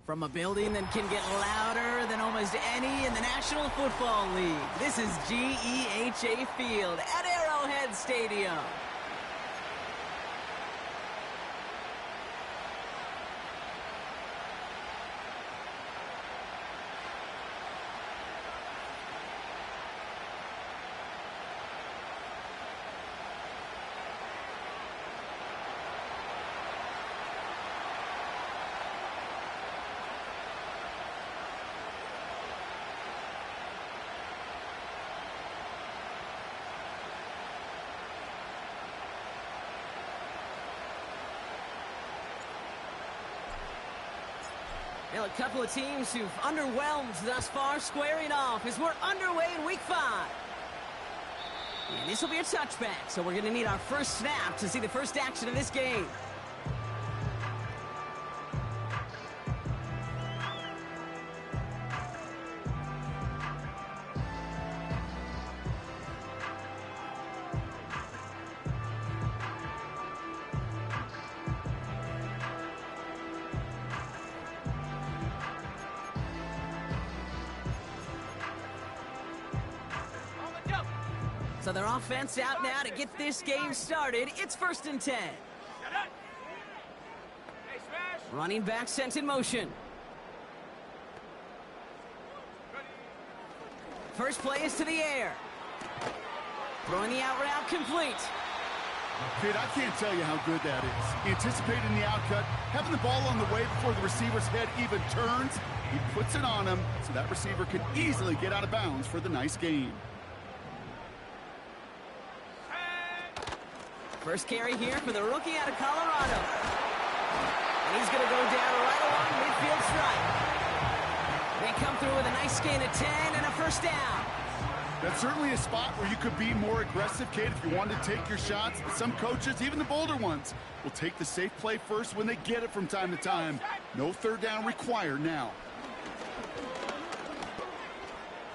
From a building that can get louder than almost any in the National Football League, this is GEHA Field at Arrowhead Stadium. Well, a couple of teams who've underwhelmed thus far squaring off as we're underway in Week 5. And this will be a touchback, so we're going to need our first snap to see the first action of this game. So their offense out now to get this game started. It's 1st and 10. Running back sent in motion. First play is to the air. Throwing the out route complete. Kid, I can't tell you how good that is. Anticipating the outcut, having the ball on the way before the receiver's head even turns. He puts it on him so that receiver can easily get out of bounds for the nice gain. First carry here for the rookie out of Colorado. And he's going to go down right along midfield stripe. They come through with a nice gain of 10 and a first down. That's certainly a spot where you could be more aggressive, kid, if you wanted to take your shots. But some coaches, even the bolder ones, will take the safe play first when they get it from time to time. No third down required now.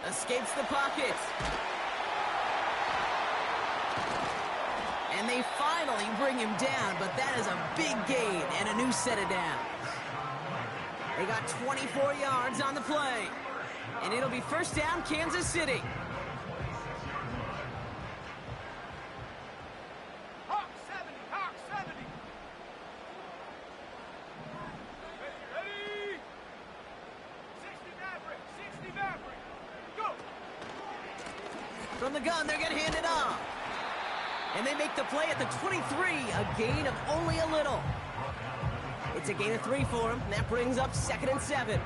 Escapes the pocket. And they finally bring him down, but that is a big gain and a new set of downs. They got 24 yards on the play. And it'll be first down, Kansas City. Hawk 70, Hawk 70. Ready? 60 Maverick, 60 Maverick. Go! From the gun, they're going to hand it off. And they make the play at the 23, a gain of only a little. It's a gain of 3 for him, and that brings up 2nd and 7.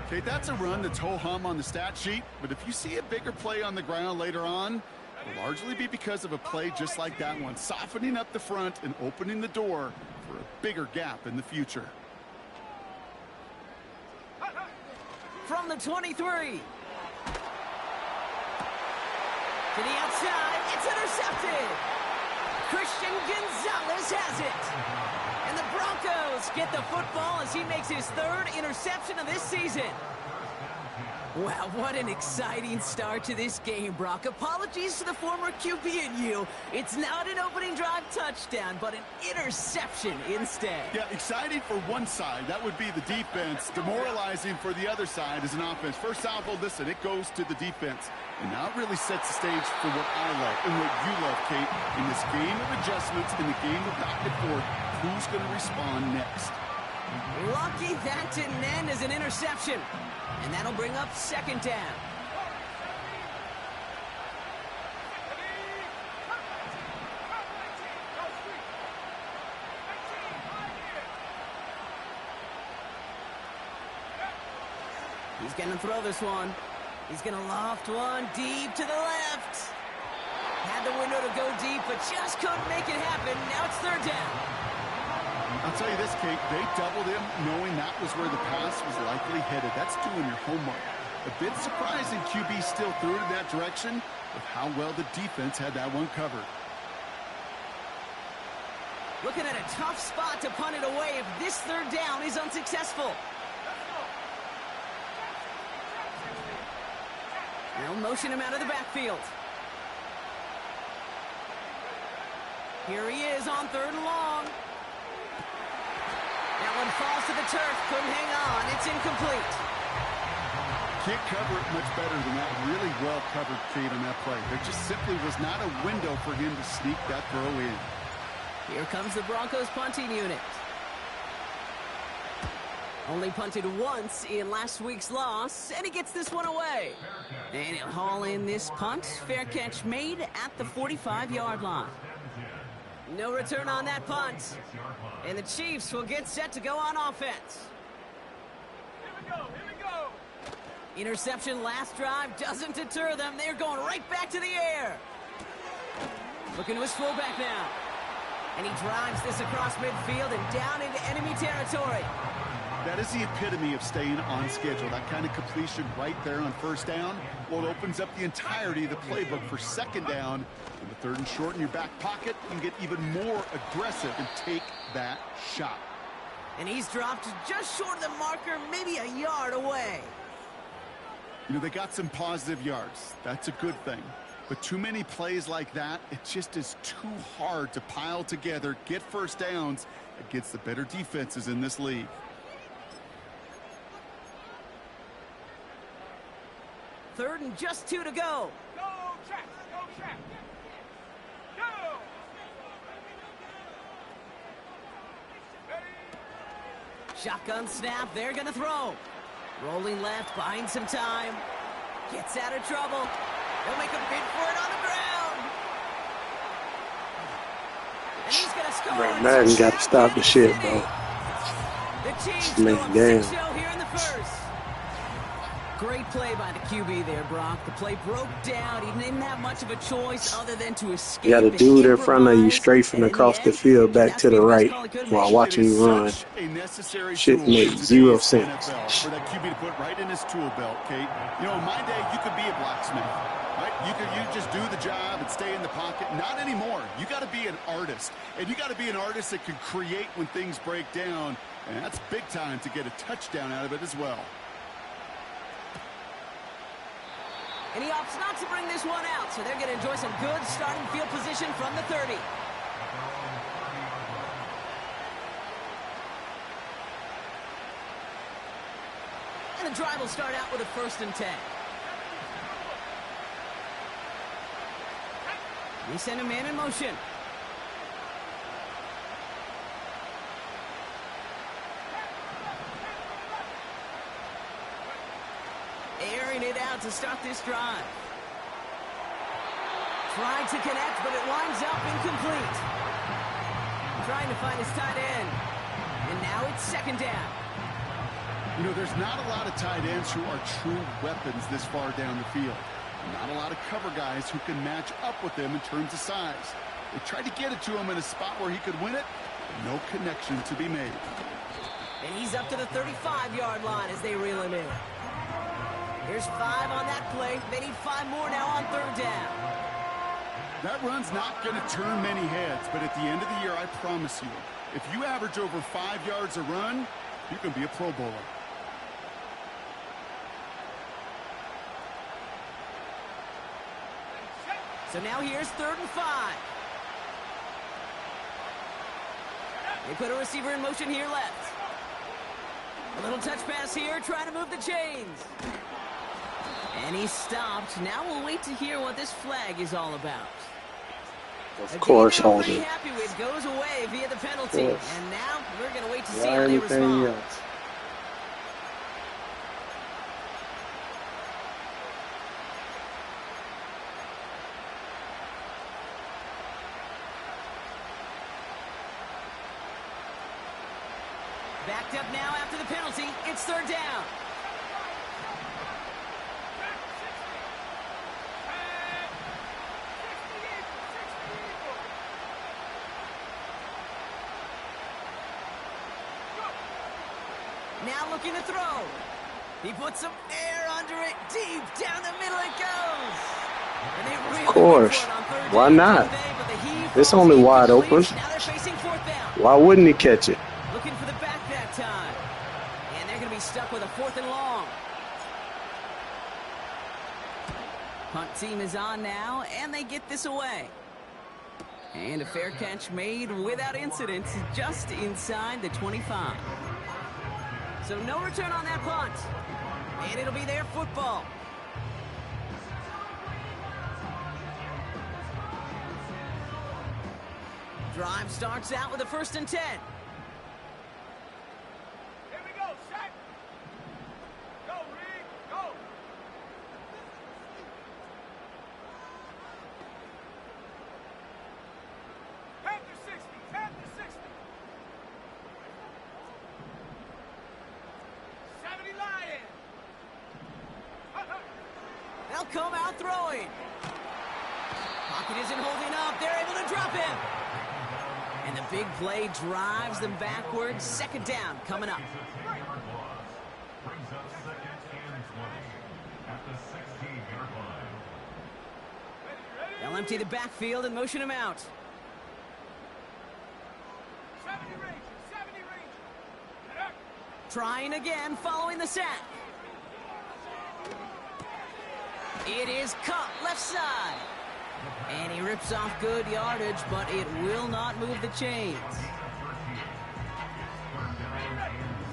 Okay, that's a run that's ho-hum on the stat sheet, but if you see a bigger play on the ground later on, it'll largely be because of a play just like that one, softening up the front and opening the door for a bigger gap in the future. From the 23. To the outside, it's intercepted. Christian Gonzalez has it. And the Broncos get the football as he makes his 3rd interception of this season. Wow, what an exciting start to this game, Brock. Apologies to the former QB and you. It's not an opening drive touchdown, but an interception instead. Yeah, exciting for one side. That would be the defense. Demoralizing for the other side as an offense. First salvo, listen, it goes to the defense. And now it really sets the stage for what I love and what you love, Kate. In this game of adjustments, in the game of back and forth, who's going to respond next? Lucky that didn't end as an interception. And that'll bring up 2nd down. He's going to throw this one. He's going to loft one deep to the left. Had the window to go deep, but just couldn't make it happen. Now it's 3rd down. I'll tell you this, Kate, they doubled him knowing that was where the pass was likely headed. That's doing your homework. A bit surprising QB still threw it in that direction with how well the defense had that one covered. Looking at a tough spot to punt it away if this 3rd down is unsuccessful. They'll motion him out of the backfield. Here he is on 3rd and long. That one falls to the turf. Couldn't hang on. It's incomplete. Can't cover it much better than that. Really well covered, Kate, on that play. There just simply was not a window for him to sneak that throw in. Here comes the Broncos punting unit. Only punted once in last week's loss, and he gets this one away. And he'll haul in this punt. Fair catch made at the 45-yard line. No return on that punt. And the Chiefs will get set to go on offense. Here we go, here we go. Interception last drive doesn't deter them. They're going right back to the air. Looking to his fullback now. And he drives this across midfield and down into enemy territory. That is the epitome of staying on schedule. That kind of completion right there on first down. Well, it opens up the entirety of the playbook for second down. And the third and short in your back pocket, you can get even more aggressive and take that shot. And he's dropped just short of the marker, maybe a yard away. You know, they got some positive yards. That's a good thing. But too many plays like that, it just is too hard to pile together, get first downs against the better defenses in this league. Third and just 2 to go. Go, check, go, check. Go. Ready. Shotgun snap, they're going to throw. Rolling left, buying some time. Gets out of trouble. They'll make a bid for it on the ground. And he's going to score. Bro, Madden got to stop the shit, bro. The Chiefs Make go up game. 6-0 here in the first. Great play by the QB there, Brock. The play broke down. He didn't have much of a choice other than to escape. You got a and dude in front of you improvise. straight from And in across the end, field back to the right while watching It is you run. such a necessary Shit tool makes in today's zero sense. NFL for that QB to put right in his tool belt, Kate. You know, in my day, you could be a blacksmith, right? You just do the job and stay in the pocket. Not anymore. You got to be an artist, and you got to be an artist that can create when things break down, and that's big time to get a touchdown out of it as well. And he opts not to bring this one out, so they're going to enjoy some good starting field position from the 30. And the drive will start out with a 1st and 10. They send a man in motion. Airing it out to start this drive. Trying to connect, but it winds up incomplete. Trying to find his tight end. And now it's 2nd down. You know, there's not a lot of tight ends who are true weapons this far down the field. Not a lot of cover guys who can match up with them in terms of size. They tried to get it to him in a spot where he could win it, but no connection to be made. And he's up to the 35-yard line as they reel him in. Here's 5 on that play. They need 5 more now on 3rd down. That run's not going to turn many heads, but at the end of the year, I promise you, if you average over 5 yards a run, you can be a Pro Bowler. So now here's 3rd and 5. They put a receiver in motion here left. A little touch pass here, trying to move the chains. And he stopped. Now we'll wait to hear what this flag is all about. Of course, hold hold it. it. Happy with goes away via the penalty. And now we're going to wait to see Why how they anything respond. else? Backed up now after the penalty. It's 3rd down. Now looking to throw. He puts some air under it. Deep down the middle it goes. And they really Of course. went for it on 3rd Why down not? today, but the heave It's falls only wide incomplete. open. Now they're facing 4th down. Why wouldn't he catch it? Looking for the back that time. And they're going to be stuck with a 4th and long. Punt team is on now, and they get this away. And a fair catch made without incident just inside the 25. So no return on that punt. And it'll be their football. Drive starts out with a 1st and 10. Here we go, Shaq. Go, Reed, go. Panther 60, Panther 60. 70 Lion. They'll come out throwing. Pocket isn't holding up. They're able to drop him. And the big play drives them backwards. 2nd down coming up. Brings up 2nd and 20 at the 16-yard line. They'll empty the backfield and motion him out. 70 Rangers, 70 Rangers. Get up. Trying again following the sack. It is cut left side. And he rips off good yardage, but it will not move the chains.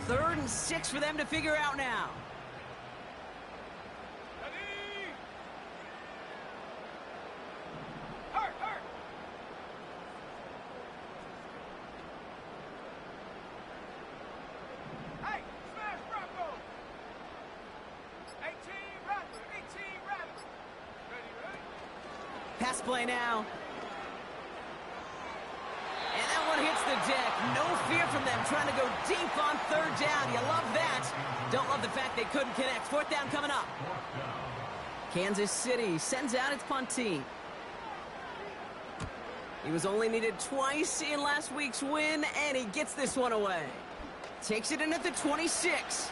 3rd and 6 for them to figure out now. Ready. Hurt, hurt. Hey, smash Bronco. 18 Rattler, 18 Rattler. Ready, ready. Pass play now. And that one hits the deck. No fear from them trying to go deep on 3rd down. You love that. Don't love the fact they couldn't connect. 4th down coming up. Kansas City sends out its punt team. He was only needed twice in last week's win, and he gets this one away. Takes it in at the 26.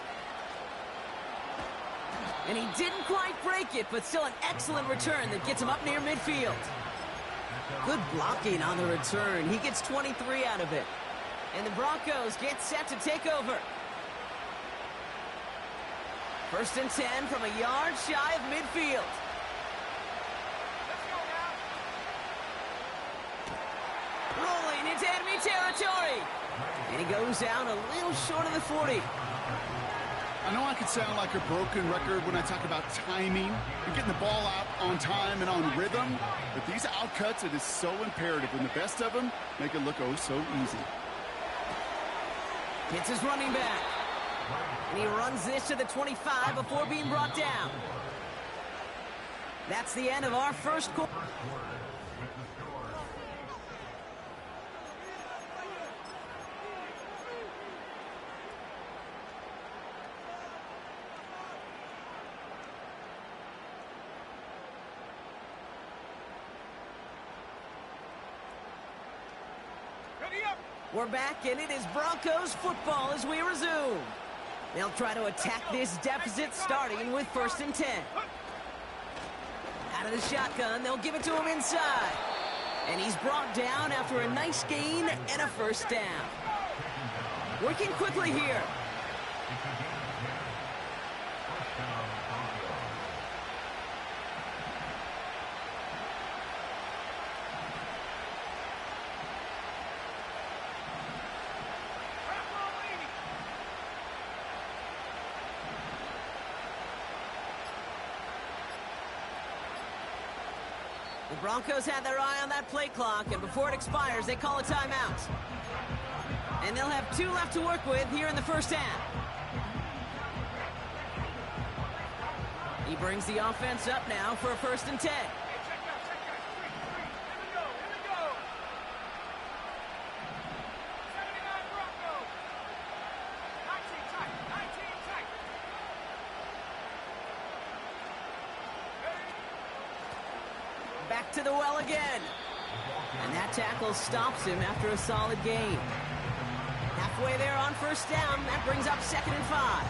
And he didn't quite break it, but still an excellent return that gets him up near midfield. Good blocking on the return. He gets 23 out of it. And the Broncos get set to take over. 1st and 10 from a yard shy of midfield. Let's go now. Rolling into enemy territory. And he goes out a little short of the 40. I know I could sound like a broken record when I talk about timing and getting the ball out on time and on rhythm, but these outcuts, it is so imperative, and the best of them make it look oh so easy. Hits his running back. And he runs this to the 25 before being brought down. That's the end of our first quarter. Ready up. We're back, and it is Broncos football as we resume. They'll try to attack this deficit starting with 1st and 10. Out of the shotgun, they'll give it to him inside. And he's brought down after a nice gain and a 1st down. Working quickly here. The Broncos had their eye on that play clock, and before it expires, they call a timeout. And they'll have 2 left to work with here in the 1st half. He brings the offense up now for a 1st and 10. Hey, check out. Three. Here we go. 79 Bronco. 19 tight. Back to the well again. And that tackle stops him after a solid gain. Halfway there on 1st down. That brings up 2nd and 5.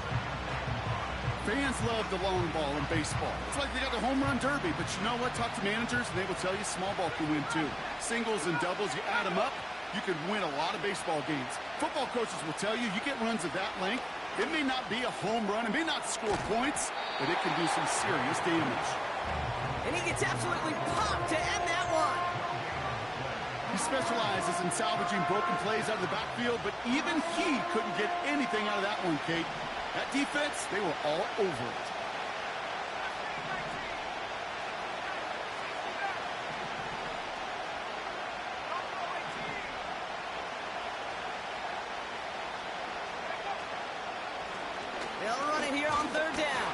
Fans love the long ball in baseball. It's like they got the home run derby, but you know what? Talk to managers, and they will tell you small ball can win too. Singles and doubles, you add them up, you can win a lot of baseball games. Football coaches will tell you, you get runs of that length, it may not be a home run, it may not score points, but it can do some serious damage. And he gets absolutely popped to end that one. specializes in salvaging broken plays out of the backfield, but even he couldn't get anything out of that one, Kate. That defense, they were all over it. They'll run it here on 3rd down.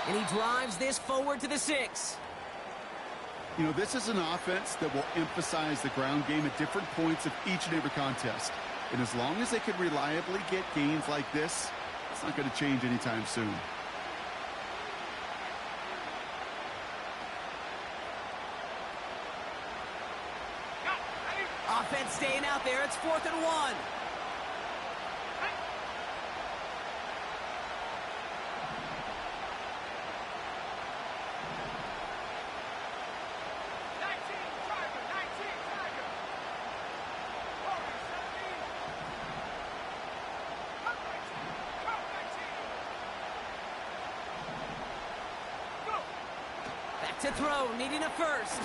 And he drives this forward to the 6. You know, this is an offense that will emphasize the ground game at different points of each and every contest. And as long as they can reliably get gains like this, it's not going to change anytime soon. Offense staying out there. It's 4th and 1. To throw, needing a first.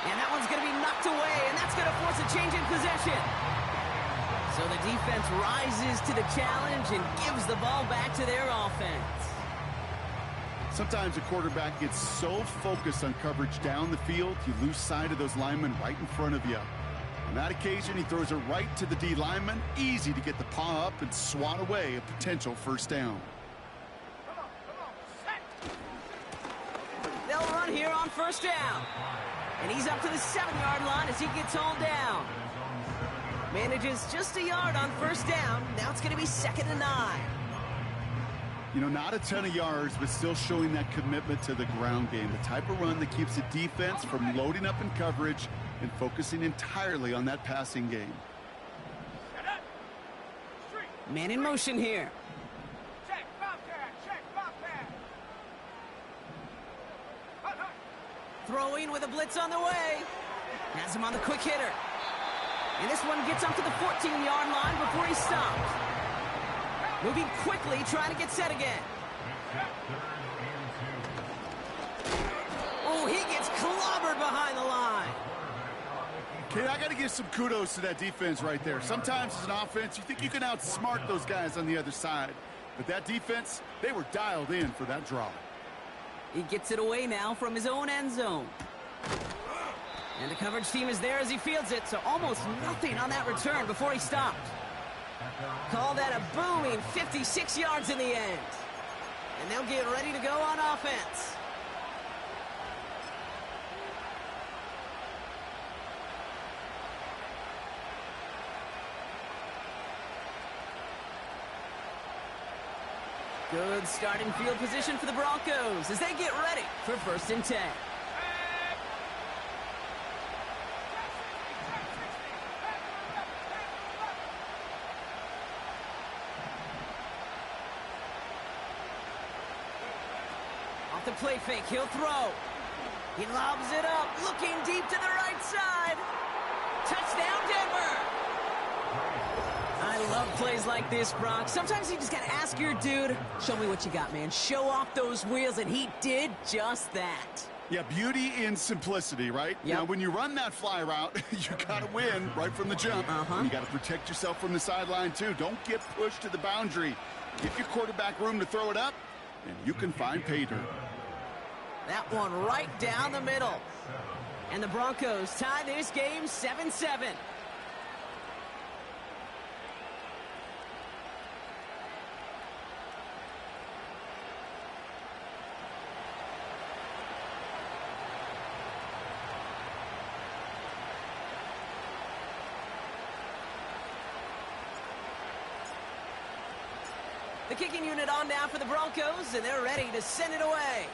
And that one's going to be knocked away, and that's going to force a change in possession. So the defense rises to the challenge and gives the ball back to their offense. Sometimes a quarterback gets so focused on coverage down the field, you lose sight of those linemen right in front of you. On that occasion, he throws it right to the D lineman. Easy to get the paw up and swat away a potential first down. They'll run here on 1st down. And he's up to the 7-yard line as he gets hauled down. Manages just a yard on 1st down. Now it's going to be 2nd and 9. You know, not a ton of yards, but still showing that commitment to the ground game. The type of run that keeps the defense from loading up in coverage and focusing entirely on that passing game. Man in motion here. Throwing with a blitz on the way. Has him on the quick hitter. And this one gets up to the 14-yard line before he stops. Moving quickly, trying to get set again. Oh, he gets clobbered behind the line. Okay, I got to give some kudos to that defense right there. Sometimes as an offense, you think you can outsmart those guys on the other side. But that defense, they were dialed in for that draw. He gets it away now from his own end zone. And the coverage team is there as he fields it, so almost nothing on that return before he stopped. Call that a booming 56 yards in the end. And they'll get ready to go on offense. Good starting field position for the Broncos as they get ready for 1st and 10. Off the play fake, he'll throw. He lobs it up, looking deep to the right side. Touchdown, Denver! I love plays like this, Brock. Sometimes you just got to ask your dude, show me what you got, man. Show off those wheels, and he did just that. Yeah, beauty in simplicity, right? Yep. Now, when you run that fly route, you got to win right from the jump. And you got to protect yourself from the sideline, too. Don't get pushed to the boundary. Give your quarterback room to throw it up, and you can find pay dirt. That one right down the middle. And the Broncos tie this game 7-7. The kicking unit on now for the Broncos, and they're ready to send it away.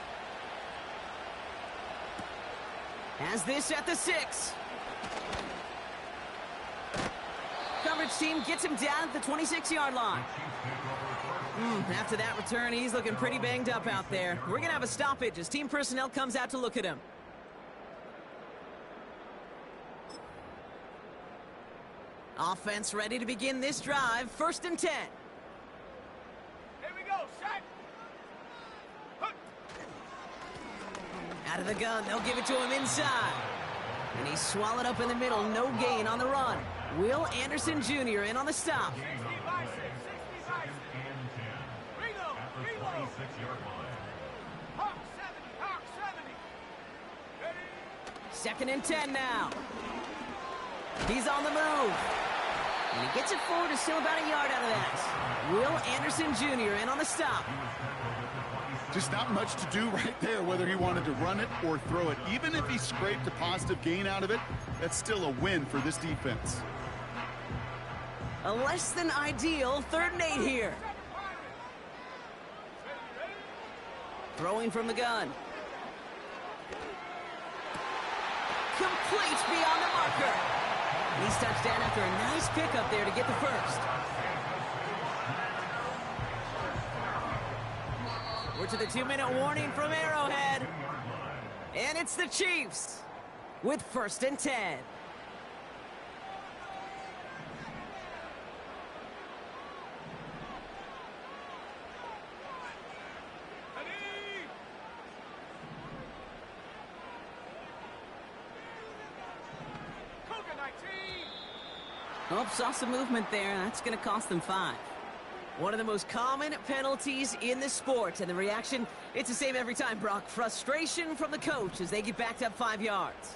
Has this at the 6. Coverage team gets him down at the 26-yard line. After that return, he's looking pretty banged up out there. We're going to have a stoppage as team personnel comes out to look at him. Offense ready to begin this drive. 1st and 10. Here we go, set. Out of the gun, they'll give it to him inside. And he's swallowed up in the middle. No gain on the run. Will Anderson Jr. in on the stop. 60 by 6, 60 by 6. Reload, reload. 26-yard line. Hawk 70, Hawk 70. Ready? Second and 10 now. He's on the move. And he gets it forward to still about a yard out of that. Will Anderson Jr. in on the stop. Just not much to do right there, whether he wanted to run it or throw it. Even if he scraped a positive gain out of it, that's still a win for this defense. A less than ideal 3rd and 8 here. Throwing from the gun. Complete beyond the marker. And he's touchdown after a nice pickup there to get the first. We're to the 2-minute warning from Arrowhead. And it's the Chiefs with 1st and 10. Ready? Cougar 19. Oh, saw some movement there. That's going to cost them 5. One of the most common penalties in the sport, and the reaction, it's the same every time, Brock. Frustration from the coach as they get backed up 5 yards.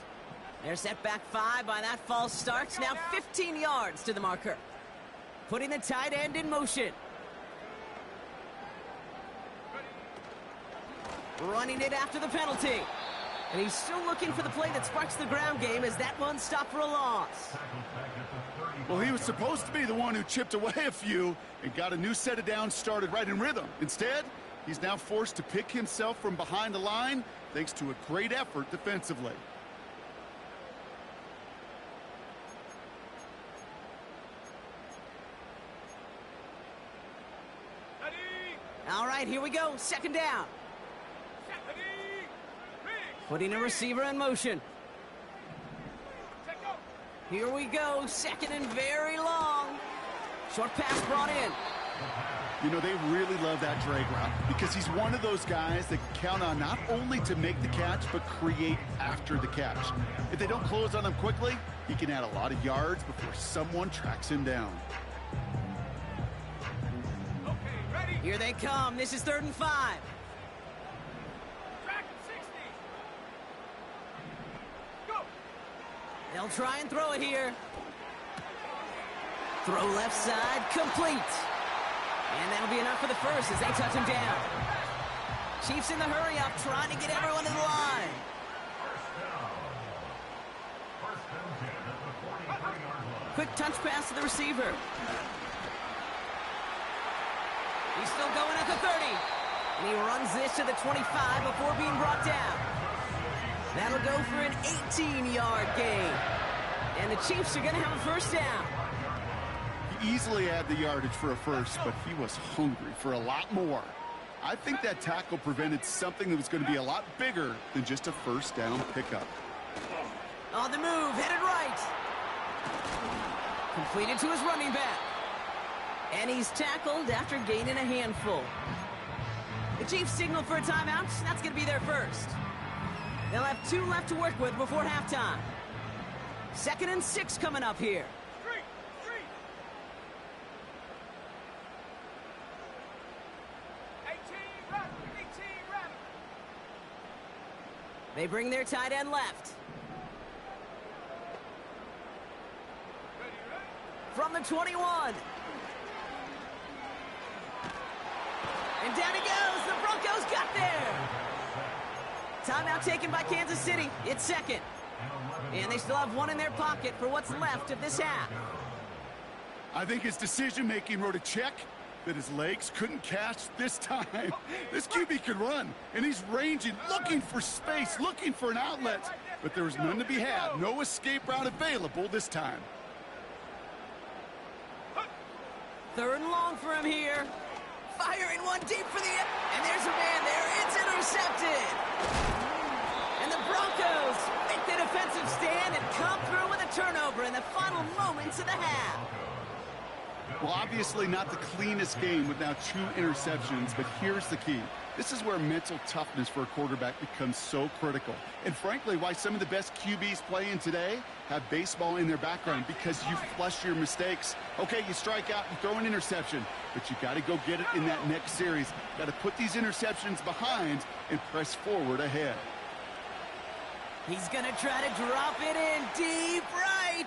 They're set back 5 by that false start. Now 15 yards to the marker. Putting the tight end in motion. Running it after the penalty. And he's still looking for the play that sparks the ground game as that one stopped for a loss. Well, he was supposed to be the one who chipped away a few and got a new set of downs started right in rhythm. Instead, he's now forced to pick himself from behind the line thanks to a great effort defensively. Ready? All right, here we go. 2nd down. Set, ready? Big. Putting a receiver in motion. Set, go. Here we go. 2nd and very long. Short pass brought in. You know, they really love that drag route because he's one of those guys that can count on not only to make the catch, but create after the catch. If they don't close on him quickly, he can add a lot of yards before someone tracks him down. Okay, ready? Here they come. This is 3rd and 5. Track 60. Go. They'll try and throw it here. Throw left side, complete. And that'll be enough for the first as they touch him down. Chiefs in the hurry up, trying to get everyone to the line. Quick touch pass to the receiver. He's still going at the 30. And he runs this to the 25 before being brought down. That'll go for an 18-yard gain. And the Chiefs are going to have a first down. He easily had the yardage for a first, but he was hungry for a lot more. I think that tackle prevented something that was going to be a lot bigger than just a first down pickup. On the move, headed right. Completed to his running back. And he's tackled after gaining a handful. The Chiefs signal for a timeout. That's going to be their first. They'll have 2 left to work with before halftime. 2nd and 6 coming up here. Street. 18 rattle, 18 rattle. They bring their tight end left. Ready? From the 21. And down he goes. The Broncos got there. Timeout taken by Kansas City. It's 2nd. And they still have 1 in their pocket for what's left of this half. I think his decision-making wrote a check that his legs couldn't catch this time. This QB can run, and he's ranging, looking for space, looking for an outlet. But there was none to be had. No escape route available this time. 3rd and long for him here. Firing one deep for the end. And there's a man there. It's intercepted. And the Broncos make the defensive stand and come through with a turnover in the final moments of the half. Well, obviously not the cleanest game with now 2 interceptions, but here's the key. This is where mental toughness for a quarterback becomes so critical. And frankly, why some of the best QBs playing today have baseball in their background, because you flush your mistakes. Okay, you strike out, you throw an interception, but you got to go get it in that next series. Got to put these interceptions behind and press forward ahead. He's going to try to drop it in deep right.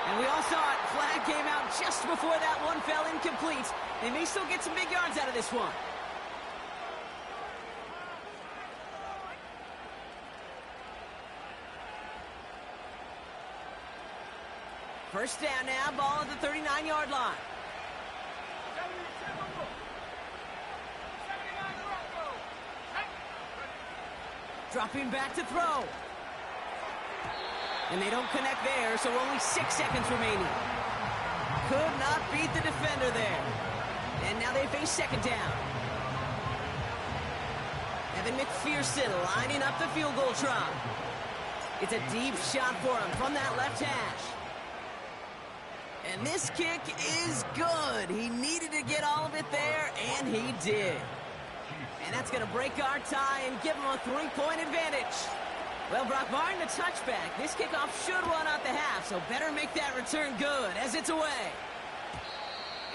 And we all saw it. Flag came out just before that one fell incomplete. They may still get some big yards out of this one. First down now, ball at the 39-yard line. Dropping back to throw. And they don't connect there, so only 6 seconds remaining. Could not beat the defender there. And now they face second down. Evan McPherson lining up the field goal try. It's a deep shot for him from that left hash. And this kick is good. He needed to get all of it there, and he did. And that's going to break our tie and give him a 3-point advantage. Well, Brock, barring the touchback, this kickoff should run out the half, so better make that return good as it's away.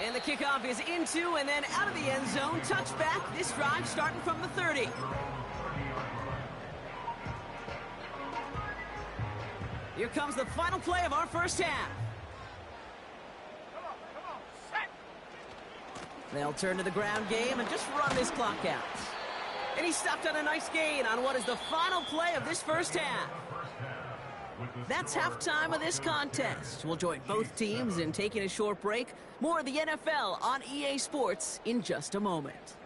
And the kickoff is into and then out of the end zone. Touchback, this drive starting from the 30. Here comes the final play of our first half. They'll turn to the ground game and just run this clock out. And he stopped on a nice gain on what is the final play of this first half. That's halftime of this contest. We'll join both teams in taking a short break. More of the NFL on EA Sports in just a moment.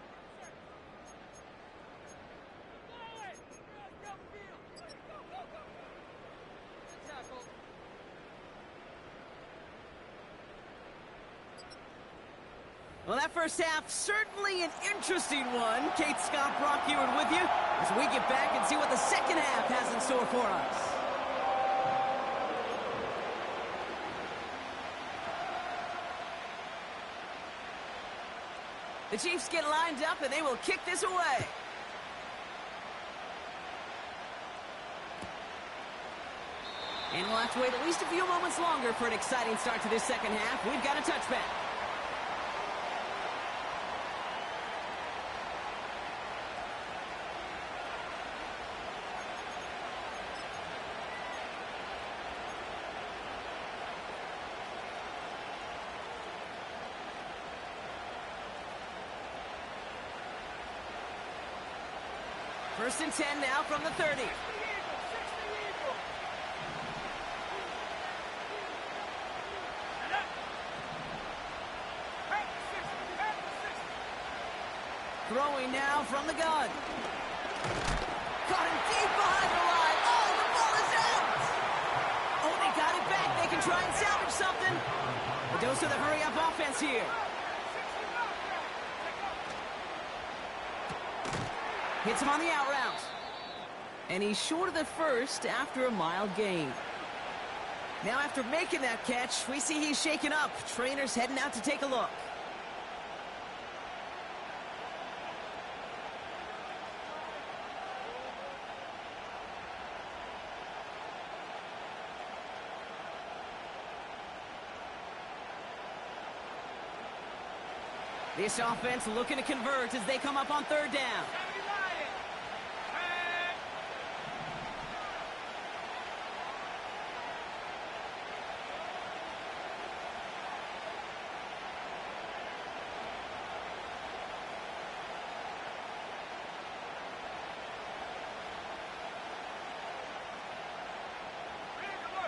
Well, that first half, certainly an interesting one. Kate Scott, Brock Ewart with you as we get back and see what the second half has in store for us. The Chiefs get lined up and they will kick this away. And we'll have to wait at least a few moments longer for an exciting start to this second half. We've got a touchback. First and 10 now from the 30. Throwing now from the gun. Caught him deep behind the line. Oh, the ball is out! Oh, they got it back. They can try and salvage something. A dose of the hurry-up offense here. Hits him on the out route. And he's short of the first after a mild gain. Now after making that catch, we see he's shaken up. Trainer's heading out to take a look. This offense looking to convert as they come up on third down.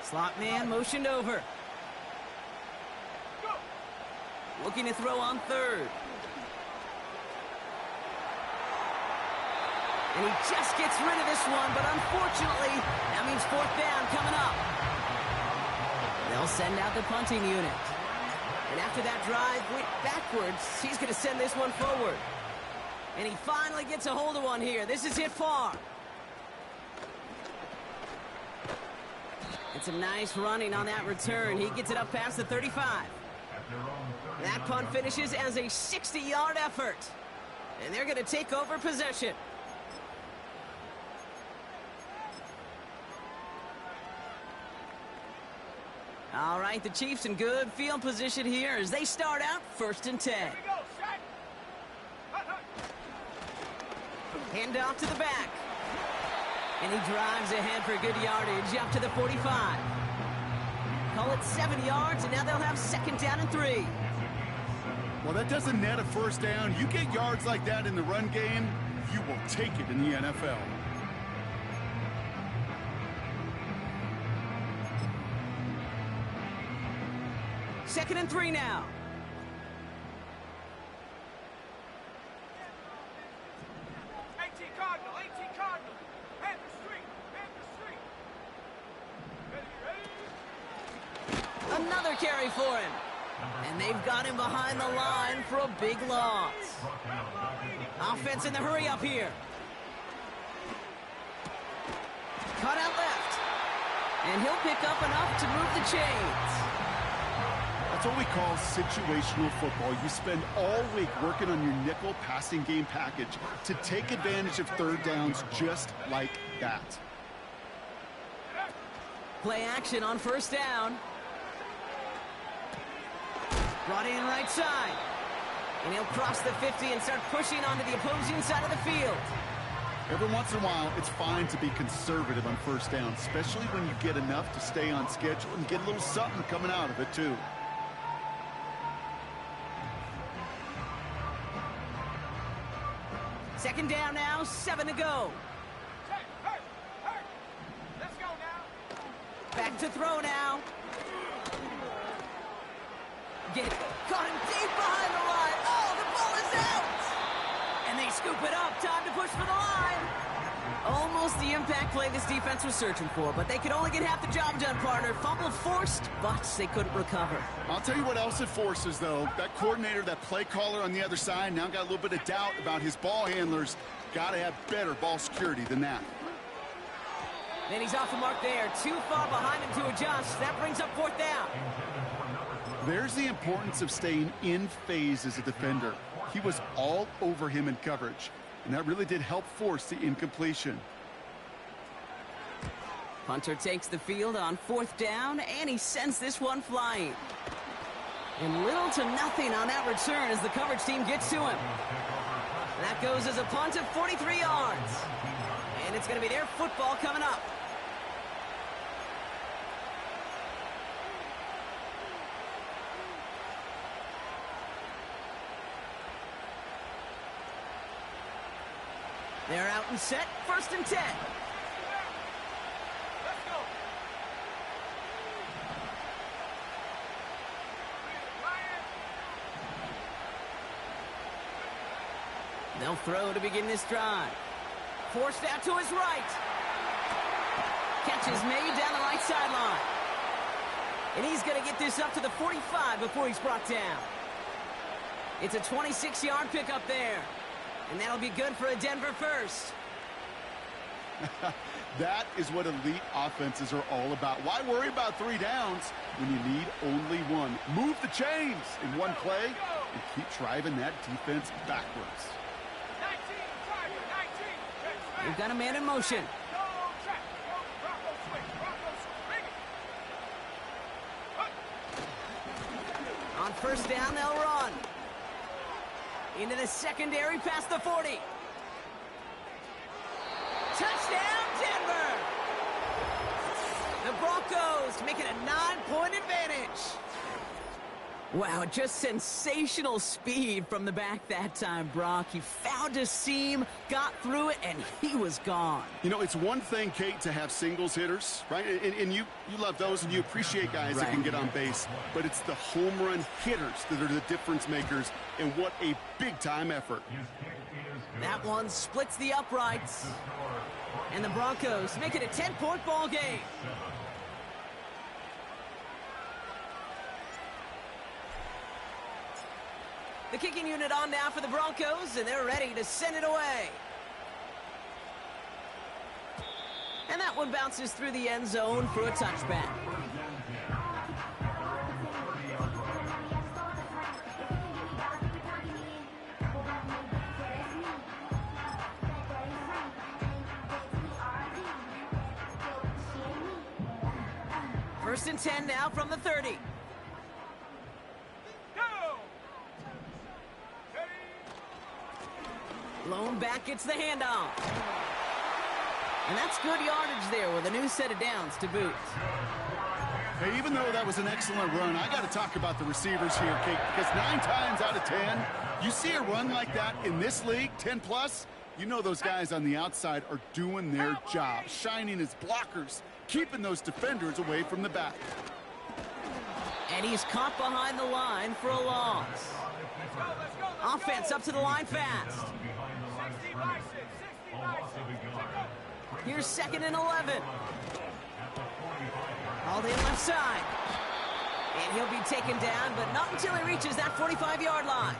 Slot man motioned over. Looking to throw on third. And he just gets rid of this one, but unfortunately, that means fourth down coming up. They'll send out the punting unit. And after that drive went backwards, he's going to send this one forward. And he finally gets a hold of one here. This is hit far. And some nice running on that return. He gets it up past the 35. At their own That punt finishes as a 60-yard effort. And they're going to take over possession. All right, the Chiefs in good field position here as they start out 1st and 10. Hand off to the back. And he drives ahead for good yardage up to the 45. Call it 7 yards, and now they'll have 2nd down and 3. Well, that doesn't net a first down. You get yards like that in the run game, you will take it in the NFL. Second and 3 now. Another carry for him. And they've got him behind the line for a big loss. Offense in the hurry up here. Cut out left. And he'll pick up enough to move the chains. That's what we call situational football. You spend all week working on your nickel passing game package to take advantage of 3rd downs just like that. Play action on 1st down. Brought in right side. And he'll cross the 50 and start pushing onto the opposing side of the field. Every once in a while, it's fine to be conservative on 1st down, especially when you get enough to stay on schedule and get a little something coming out of it, too. Second down now, 7 to go. Let's go now. Back to throw now. Caught him deep behind the line. Oh, the ball is out. And they scoop it up. Time to push for the line. Almost the impact play this defense was searching for, but they could only get half the job done, partner. Fumble forced, but they couldn't recover. I'll tell you what else it forces, though. That coordinator, that play caller on the other side, now got a little bit of doubt about his ball handlers. Got to have better ball security than that. Then he's off the mark there. Too far behind him to adjust. That brings up 4th down. There's the importance of staying in phase as a defender. He was all over him in coverage, and that really did help force the incompletion. Punter takes the field on 4th down, and he sends this one flying. And little to nothing on that return as the coverage team gets to him. That goes as a punt of 43 yards. And it's going to be their football coming up. They're out and set, 1st and 10. Let's go. They'll throw to begin this drive. Forced out to his right. Catch is made down the right sideline. And he's going to get this up to the 45 before he's brought down. It's a 26-yard pickup there. And that'll be good for a Denver first. That is what elite offenses are all about. Why worry about 3 downs when you need only 1? Move the chains in one play and keep driving that defense backwards. 19, driver, 19. We've got a man in motion. Go, track. Go, Bronco swing. Bronco swing. On 1st down, they'll run. Into the secondary past the 40. Touchdown, Denver! The Broncos make it a 9-point advantage. Wow, just sensational speed from the back that time, Brock. He found a seam, got through it, and he was gone. You know, it's one thing, Kate, to have singles hitters, right? And you love those and you appreciate guys that can get on base. But it's the home run hitters that are the difference makers, and what a big-time effort. That one splits the uprights. And the Broncos make it a 10-point ball game. The kicking unit on now for the Broncos, and they're ready to send it away. And that one bounces through the end zone for a touchback. First and 10 now from the 30. Go! Ready? Lone back gets the handoff. And that's good yardage there with a new set of downs to boot. Hey, even though that was an excellent run, I got to talk about the receivers here, Kate, because 9 times out of 10, you see a run like that in this league, 10 plus, you know those guys on the outside are doing their job, shining as blockers, keeping those defenders away from the back. And he's caught behind the line for a loss. Offense up to the line fast. 60 by 6, 60 by 6. Here's second and 11. Hauled in left side. And he'll be taken down, but not until he reaches that 45-yard line.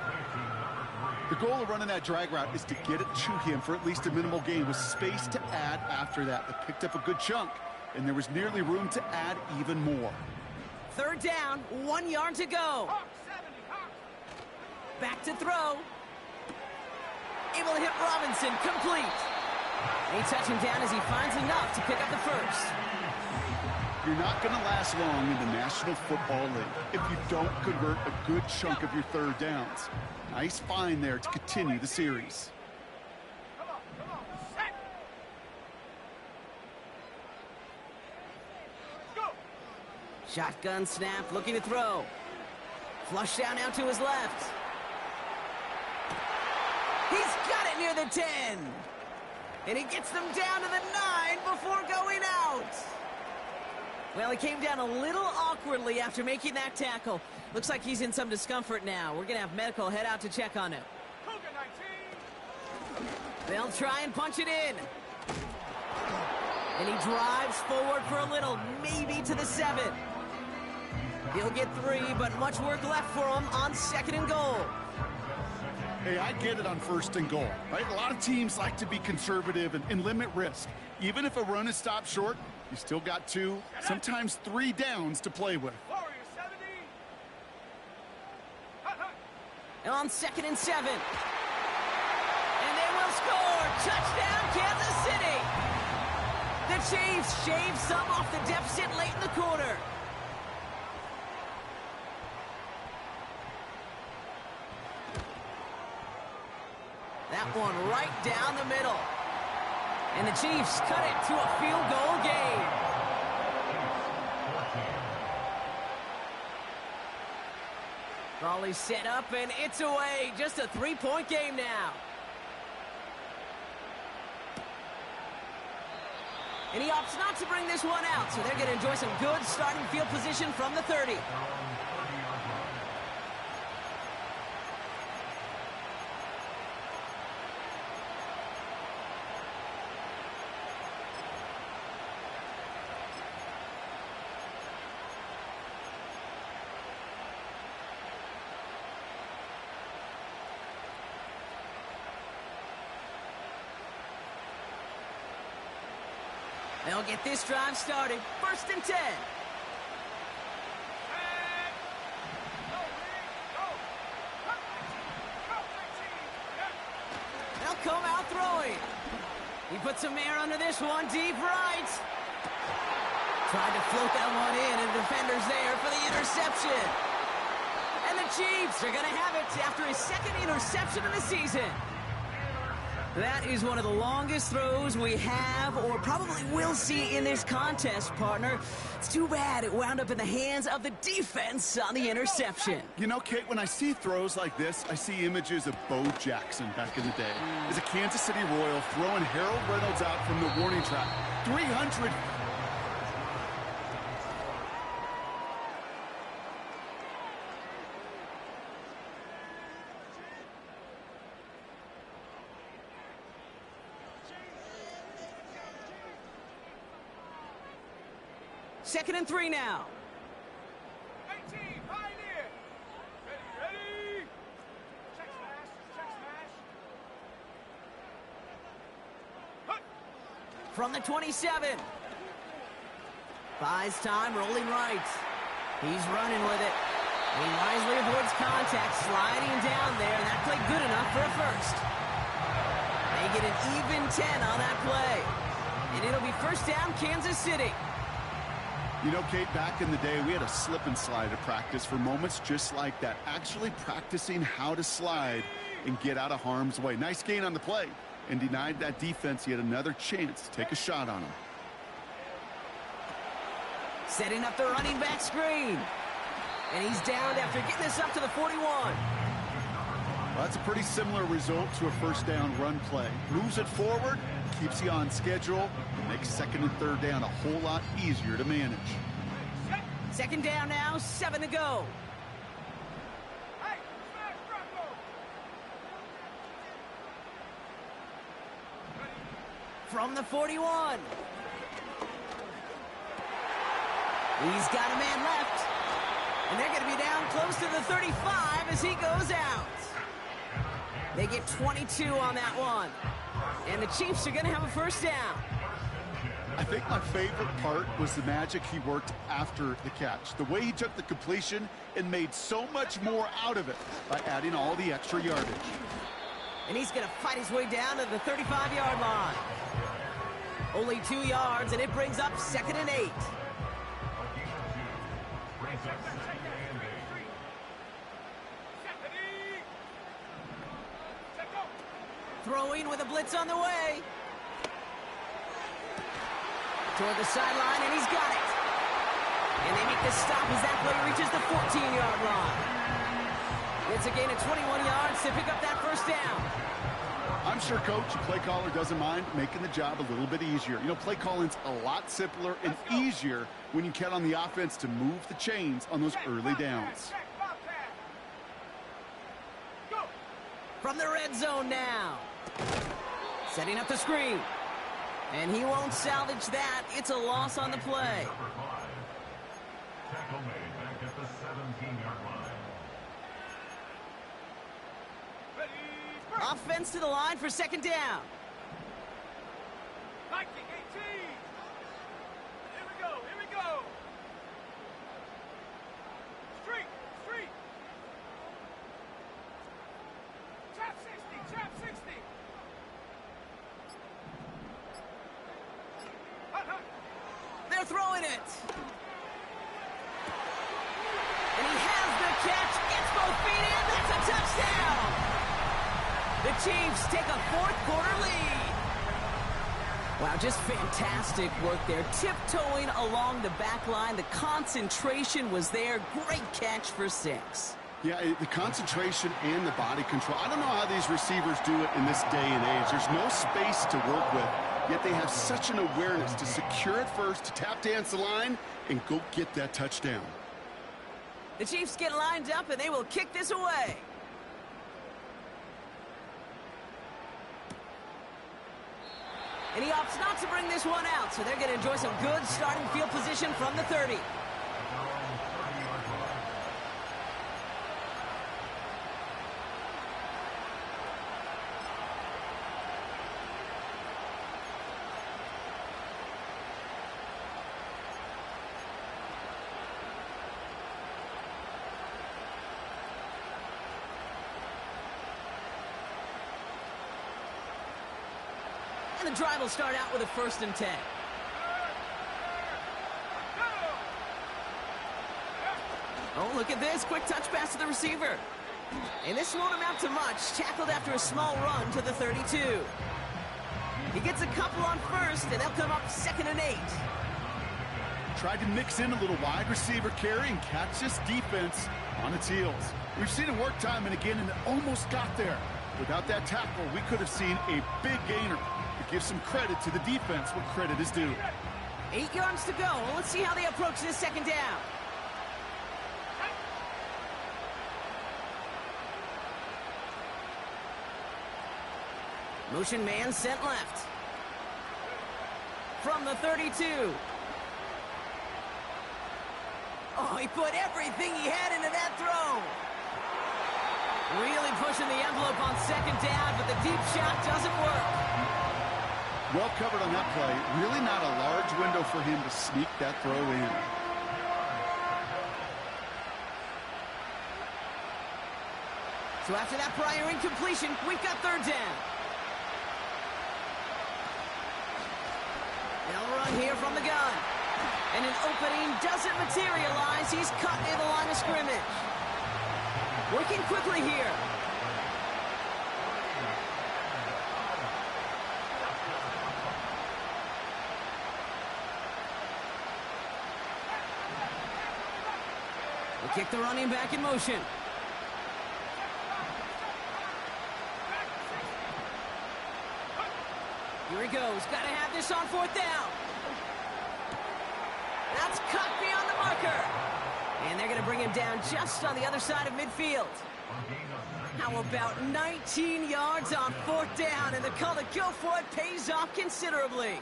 The goal of running that drag route is to get it to him for at least a minimal gain with space to add after that. They picked up a good chunk, and there was nearly room to add even more. Third down, 1 yard to go. Hawk 70, Hawk. Back to throw. Able to hit Robinson, complete. They touch him down as he finds enough to pick up the first. You're not going to last long in the National Football League if you don't convert a good chunk of your third downs. Nice find there to continue the series. Come on, set. Go. Shotgun snap, looking to throw. Flush down out to his left. He's got it near the 10. And he gets them down to the 9 before going out. Well, he came down a little awkwardly after making that tackle. Looks like he's in some discomfort now. We're going to have medical head out to check on him. Cougar 19. They'll try and punch it in. And he drives forward for a little, maybe to the 7. He'll get 3, but much work left for him on second and goal. Hey, I get it on first and goal, right? A lot of teams like to be conservative and limit risk. Even if a run is stopped short, you still got 2, sometimes 3 downs to play with. Warrior 70. Hut, hut. And on second and 7. And they will score. Touchdown, Kansas City. The Chiefs shave some off the deficit late in the quarter. That one right down the middle. And the Chiefs cut it to a field goal game. Ball is set up, and it's away. Just a 3-point game now. And he opts not to bring this one out, so they're going to enjoy some good starting field position from the 30. They'll get this drive started. First and 10. They'll come out throwing. He puts some air under this one, deep right. Tried to float that one in, and the defender's there for the interception. And the Chiefs are going to have it after his second interception of the season. That is one of the longest throws we have or probably will see in this contest, partner. It's too bad it wound up in the hands of the defense on the interception. You know, Kate, when I see throws like this, I see images of Bo Jackson back in the day. As a Kansas City Royal throwing Harold Reynolds out from the warning track. 300... Second and 3 now. 18, Pioneer. Ready. Check smash, check smash. Hut. From the 27. Buys time, rolling right. He's running with it. He wisely avoids contact, sliding down there. That played good enough for a first. They get an even 10 on that play. And it'll be first down, Kansas City. You know, Kate, back in the day, we had a slip and slide at practice for moments just like that. Actually practicing how to slide and get out of harm's way. Nice gain on the play, and denied that defense yet another chance to take a shot on him. Setting up the running back screen. And he's down after getting this up to the 41. Well, that's a pretty similar result to a first down run play. Moves it forward, keeps you on schedule, and makes second and third down a whole lot easier to manage. Second down now, 7 to go. Hey, smash Bronco. From the 41. He's got a man left. And they're going to be down close to the 35 as he goes out. They get 22 on that one. And the Chiefs are going to have a first down. I think my favorite part was the magic he worked after the catch. The way he took the completion and made so much more out of it by adding all the extra yardage. And he's going to fight his way down to the 35-yard line. Only 2 yards, and it brings up 2nd and 8. Throwing with a blitz on the way. Toward the sideline, and he's got it. And they make the stop as that play reaches the 14-yard line. It's a gain of 21 yards to pick up that first down. I'm sure, Coach, the play caller doesn't mind making the job a little bit easier. You know, play calling's a lot simpler and easier when you count on the offense to move the chains on those early downs. From the red zone now. Setting up the screen. And he won't salvage that. It's a loss on the play. Tackle made back at the 17-yard line. Offense to the line for second down. Viking 18. Here we go. Here we go. Street. Street. Trap 60. Trap 60. Hut, hut. They're throwing it. And he has the catch. Gets both feet in. That's a touchdown. The Chiefs take a fourth-quarter lead. Wow, just fantastic work there. Tiptoeing along the back line. The concentration was there. Great catch for 6. Yeah, the concentration and the body control. I don't know how these receivers do it in this day and age. There's no space to work with, yet they have such an awareness to secure it first, to tap dance the line, and go get that touchdown. The Chiefs get lined up, and they will kick this away. And he opts not to bring this one out, so they're going to enjoy some good starting field position from the 30. And the drive will start out with a 1st and 10. Oh, look at this. Quick touch pass to the receiver. And this won't amount to much. Tackled after a small run to the 32. He gets a couple on 1st, and they'll come up 2nd and 8. Tried to mix in a little wide receiver carry and catch this defense on its heels. We've seen it work time and again, and it almost got there. Without that tackle, we could have seen a big gainer. To give some credit to the defense where credit is due. 8 yards to go. Let's see how they approach this second down. Motion man sent left. From the 32. Oh, he put everything he had into that throw. Really pushing the envelope on second down, but the deep shot doesn't work. Well covered on that play. Really not a large window for him to sneak that throw in. So after that prior incompletion, we've got third down. They'll run here from the gun. And an opening doesn't materialize. He's cut near the line of scrimmage. Working quickly here. They kick the running back in motion. Here he goes. Got to have this on 4th down. That's cut beyond the marker. And they're going to bring him down just on the other side of midfield. How about 19 yards on 4th down? And the call to go for it pays off considerably.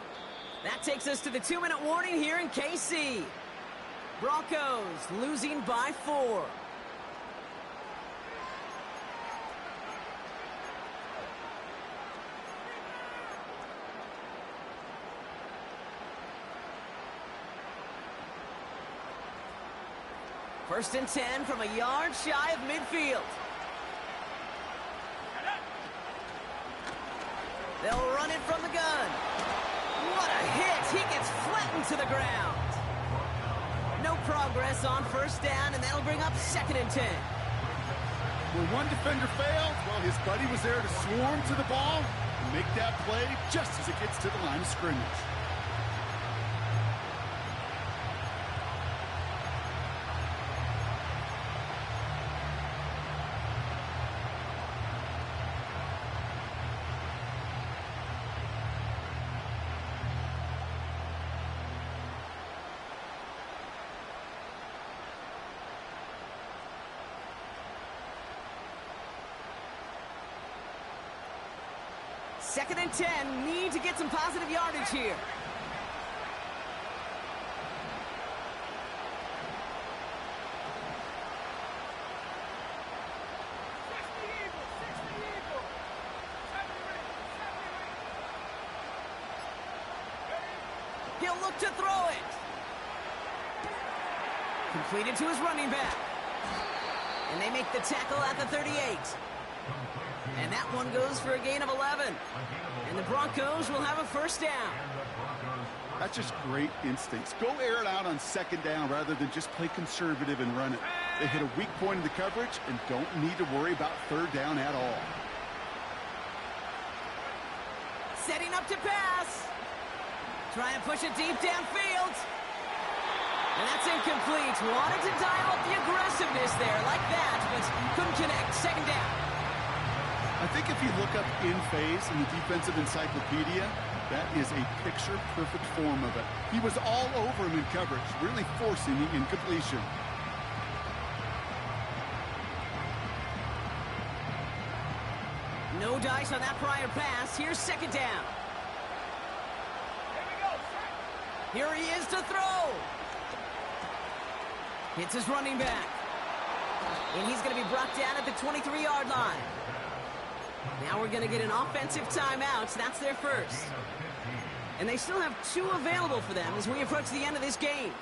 That takes us to the 2-minute warning here in KC. Broncos losing by 4. First and 10 from a yard shy of midfield. They'll run it from the gun. What a hit! He gets flattened to the ground. No progress on 1st down, and that'll bring up 2nd and 10. When one defender failed, well, his buddy was there to swarm to the ball and make that play just as it gets to the line of scrimmage. Second and 10, need to get some positive yardage here. He'll look to throw it. Completed to his running back. And they make the tackle at the 38. And that one goes for a gain of 11. And the Broncos will have a 1st down. That's just great instincts. Go air it out on 2nd down rather than just play conservative and run it. They hit a weak point in the coverage and don't need to worry about 3rd down at all. Setting up to pass. Trying to push it deep downfield. And that's incomplete. Wanted to dial up the aggressiveness there like that, but couldn't connect. 2nd down. I think if you look up in phase in the defensive encyclopedia, that is a picture-perfect form of it. He was all over him in coverage, really forcing the incompletion. No dice on that prior pass. Here's 2nd down. Here he is to throw. Hits his running back. And he's going to be brought down at the 23-yard line. Now we're going to get an offensive timeout. That's their first. And they still have 2 available for them as we approach the end of this game.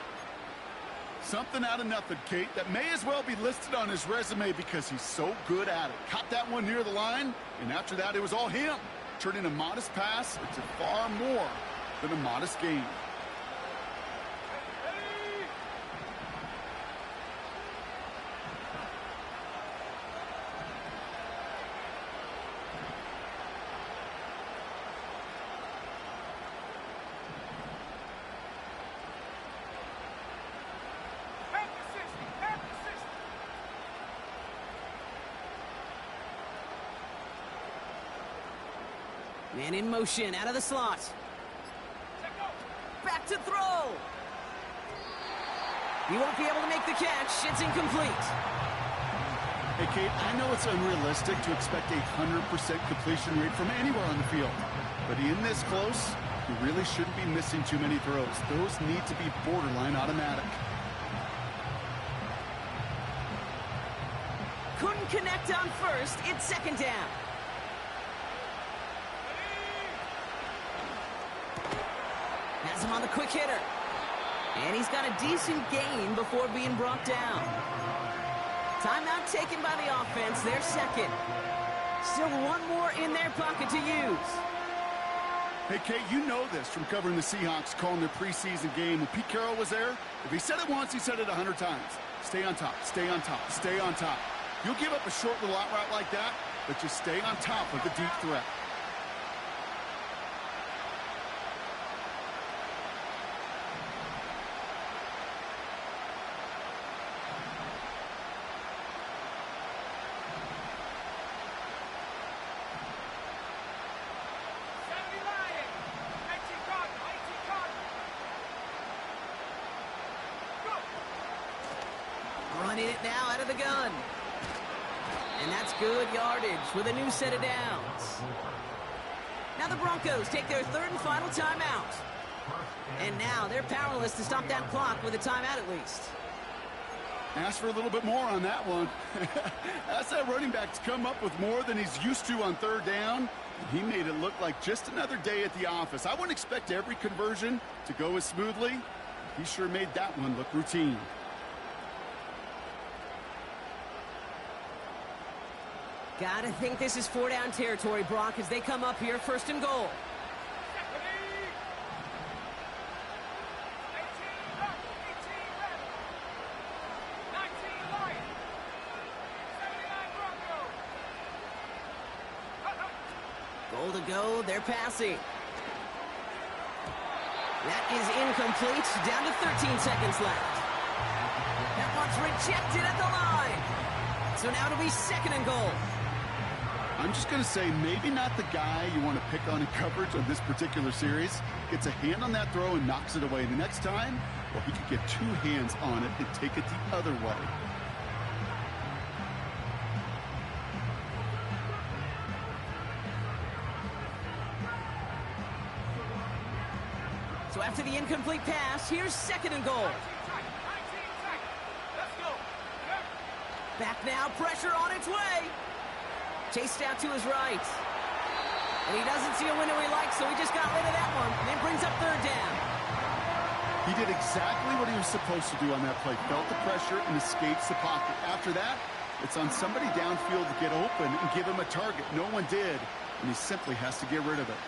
Something out of nothing, Kate, that may as well be listed on his resume because he's so good at it. Caught that one near the line, and after that it was all him. Turning a modest pass into far more than a modest gain. Man in motion, out of the slot. Back to throw. He won't be able to make the catch. It's incomplete. Hey, Kate, I know it's unrealistic to expect a 100% completion rate from anywhere on the field. But in this close, you really shouldn't be missing too many throws. Those need to be borderline automatic. Couldn't connect on 1st. It's 2nd down. Has him on the quick hitter. And he's got a decent gain before being brought down. Timeout taken by the offense. Their 2nd. Still 1 more in their pocket to use. Hey, Kate, you know this from covering the Seahawks, calling their preseason game. When Pete Carroll was there, if he said it once, he said it 100 times. Stay on top, stay on top, stay on top. You'll give up a short little out route like that, but just stay on top of the deep threat. Running it now out of the gun. And that's good yardage with a new set of downs. Now the Broncos take their third and final timeout. And now they're powerless to stop that clock with a timeout at least. Ask for a little bit more on that one. Ask that running back to come up with more than he's used to on third down. He made it look like just another day at the office. I wouldn't expect every conversion to go as smoothly. He sure made that one look routine. Gotta think this is 4-down territory, Brock, as they come up here first and goal. Goal to go, they're passing. That is incomplete, down to 13 seconds left. That one's rejected at the line. So now it'll be second and goal. I'm just going to say maybe not the guy you want to pick on in coverage of this particular series. Gets a hand on that throw and knocks it away. The next time, well, he could get two hands on it and take it the other way. So after the incomplete pass, here's second and goal. Back now, pressure on its way. Chased out to his right. And he doesn't see a window he likes, so he just got rid of that one. And then brings up third down. He did exactly what he was supposed to do on that play. Felt the pressure and escapes the pocket. After that, it's on somebody downfield to get open and give him a target. No one did, and he simply has to get rid of it.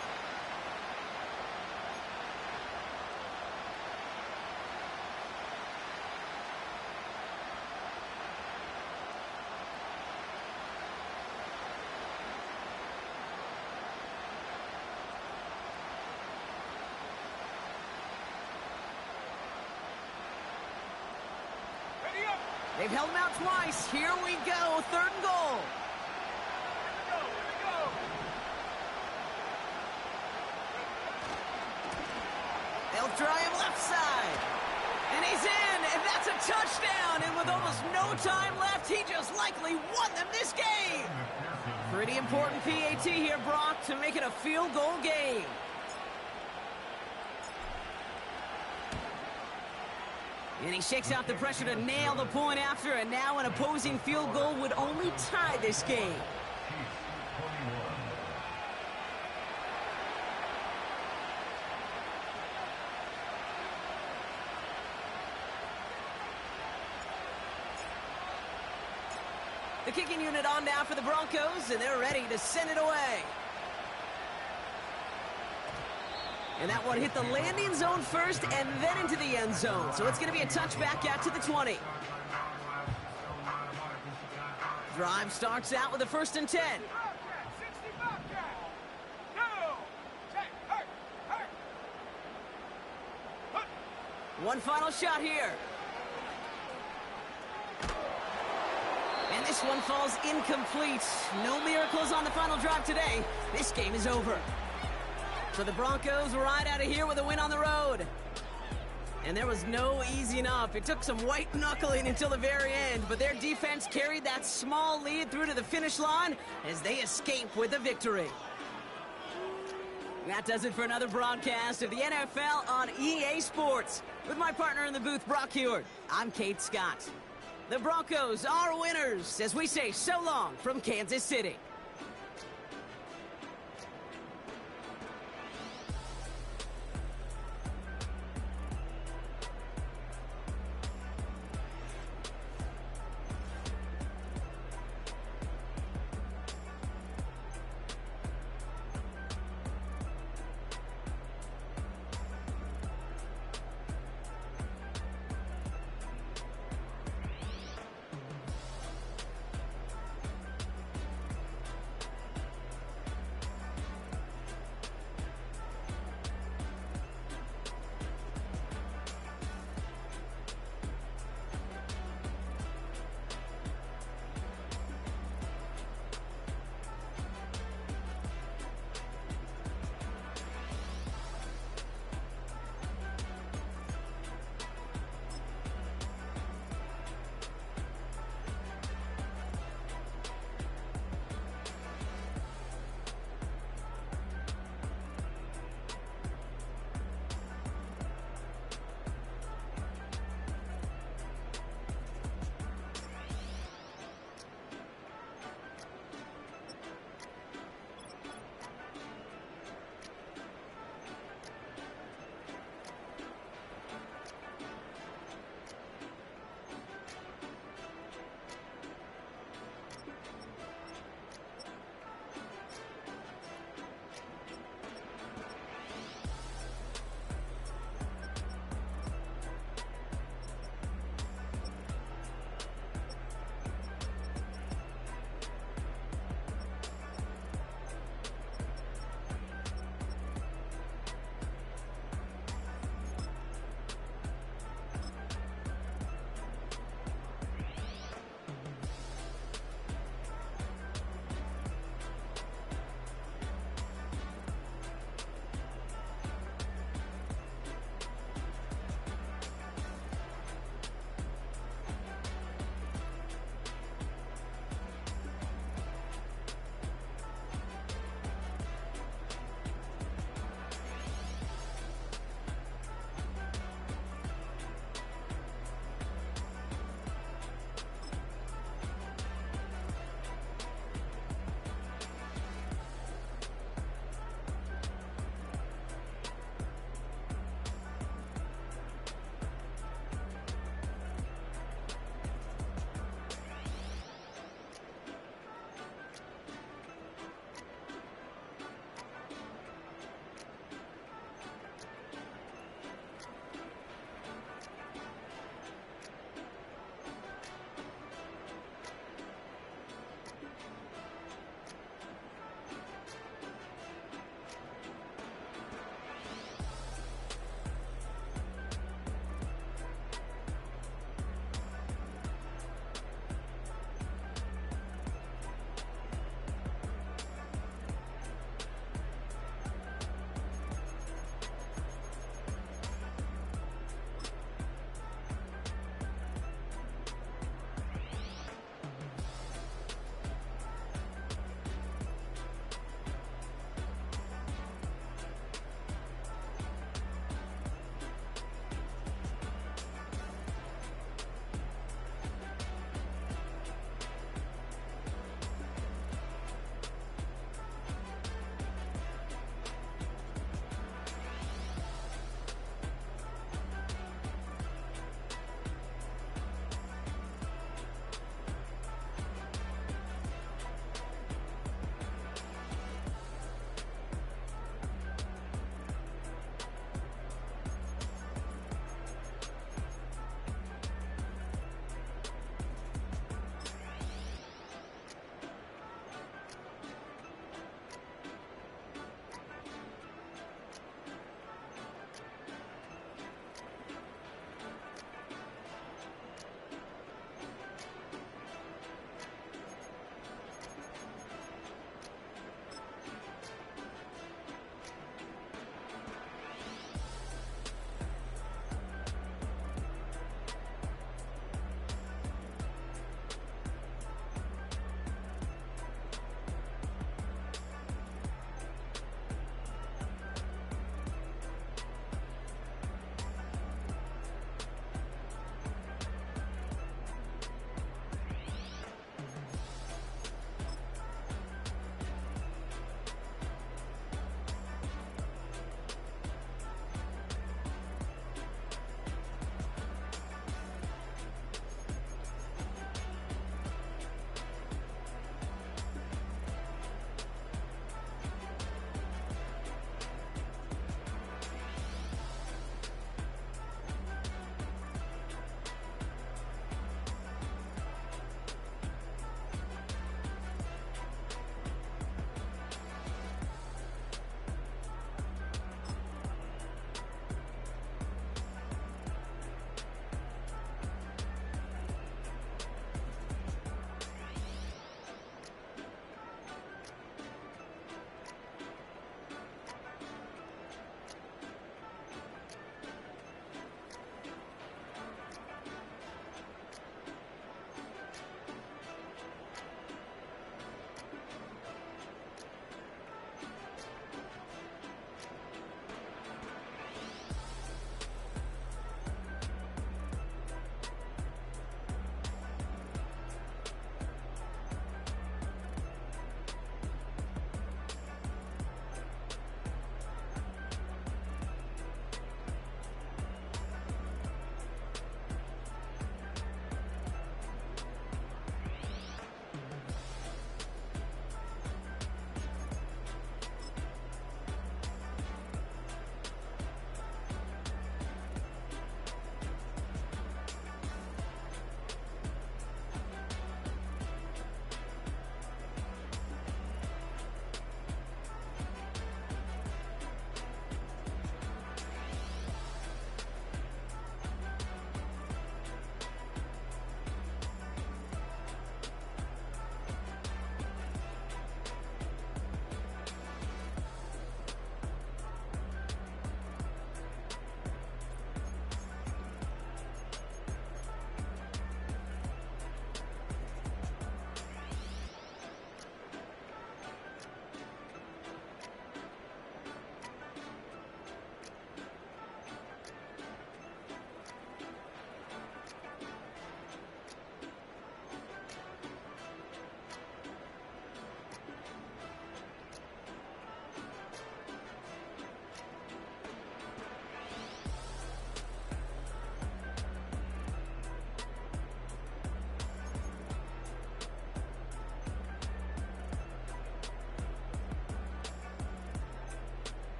They've held him out twice. Here we go, third and goal. They'll try him left side. And he's in, and that's a touchdown. And with almost no time left, he just likely won them this game. Pretty important PAT here, Brock, to make it a field goal game. And he shakes out the pressure to nail the point after, and now an opposing field goal would only tie this game. The kicking unit on now for the Broncos, and they're ready to send it away. And that one hit the landing zone first and then into the end zone. So it's going to be a touchback out to the 20. Drive starts out with a 1st and 10. One final shot here. And this one falls incomplete. No miracles on the final drive today. This game is over. So the Broncos ride out of here with a win on the road. And there was no easing up. It took some white knuckling until the very end, but their defense carried that small lead through to the finish line as they escape with a victory. That does it for another broadcast of the NFL on EA Sports. With my partner in the booth, Brock Heward, I'm Kate Scott. The Broncos are winners as we say so long from Kansas City.